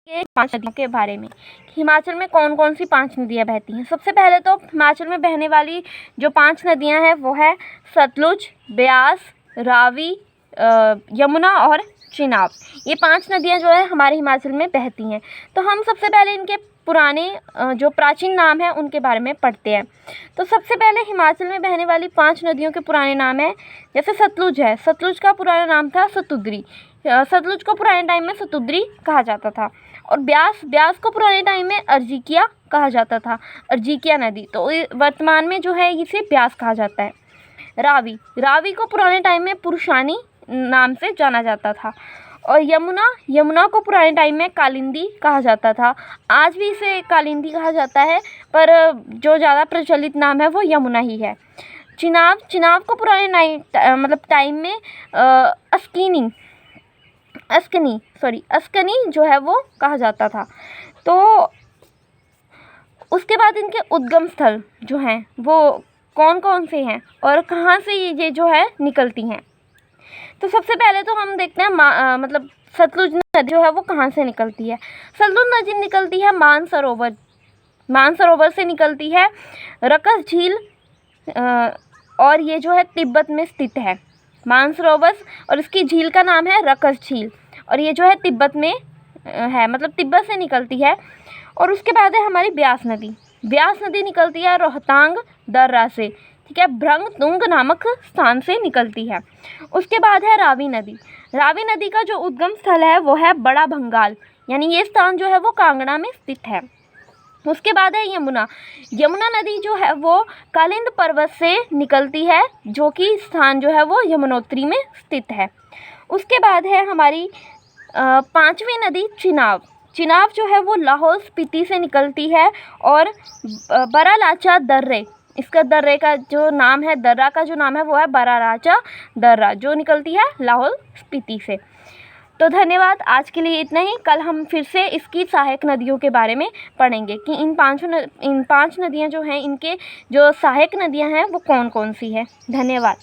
के 5 नदियों के बारे में। हिमाचल में कौन कौन सी 5 नदियाँ बहती हैं। सबसे पहले तो हिमाचल में बहने वाली जो 5 नदियाँ हैं वो है सतलुज, ब्यास, रावी, यमुना और चिनाब। ये 5 नदियाँ जो है हमारे हिमाचल में बहती हैं। तो हम सबसे पहले इनके पुराने जो प्राचीन नाम हैं उनके बारे में पढ़ते हैं। तो सबसे पहले हिमाचल में बहने वाली 5 नदियों के पुराने नाम हैं। जैसे सतलुज है, सतलुज का पुराना नाम था सतुद्री। सतलुज को पुराने टाइम में सतुद्री कहा जाता था। और ब्यास को पुराने टाइम में अर्जिकिया कहा जाता था, अर्जिकिया नदी। तो वर्तमान में जो है इसे ब्यास कहा जाता है। रावी को पुराने टाइम में पुरुषानी नाम से जाना जाता था। और यमुना को पुराने टाइम में कालिंदी कहा जाता था। आज भी इसे कालिंदी कहा जाता है, पर जो ज़्यादा प्रचलित नाम है वो यमुना ही है। चिनाब को पुराने टाइम में अस्कनी जो है वो कहा जाता था। तो उसके बाद इनके उद्गम स्थल जो हैं वो कौन कौन से हैं और कहाँ से ये जो है निकलती हैं। तो सबसे पहले तो हम देखते हैं सतलुज नदी जो है वो कहाँ से निकलती है। सतलुज नदी निकलती है मानसरोवर से निकलती है। रकस झील और ये जो है तिब्बत में स्थित है। मानसरोवर और इसकी झील का नाम है रकस झील और ये जो है तिब्बत में है, तिब्बत से निकलती है। और उसके बाद है हमारी ब्यास नदी निकलती है रोहतांग दर्रा से, ठीक है, भ्रंग तुंग नामक स्थान से निकलती है। उसके बाद है रावी नदी का जो उद्गम स्थल है वो है बड़ा भंगाल, यानी ये स्थान जो है वो कांगड़ा में स्थित है। उसके बाद है यमुना नदी जो है वो कालिंद पर्वत से निकलती है, जो कि स्थान जो है वो यमुनोत्री में स्थित है। उसके बाद है हमारी 5वीं नदी चिनाब जो है वो लाहौल स्पीति से निकलती है। और बरालाचा दर्रे, इसका दर्रे का जो नाम है, दर्रा का जो नाम है वो है बरालाचा दर्रा, जो निकलती है लाहौल स्पीति से। तो धन्यवाद, आज के लिए इतना ही। कल हम फिर से इसकी सहायक नदियों के बारे में पढ़ेंगे कि इन 5 नदियाँ जो हैं, इनके जो सहायक नदियाँ हैं वो कौन कौन सी है। धन्यवाद।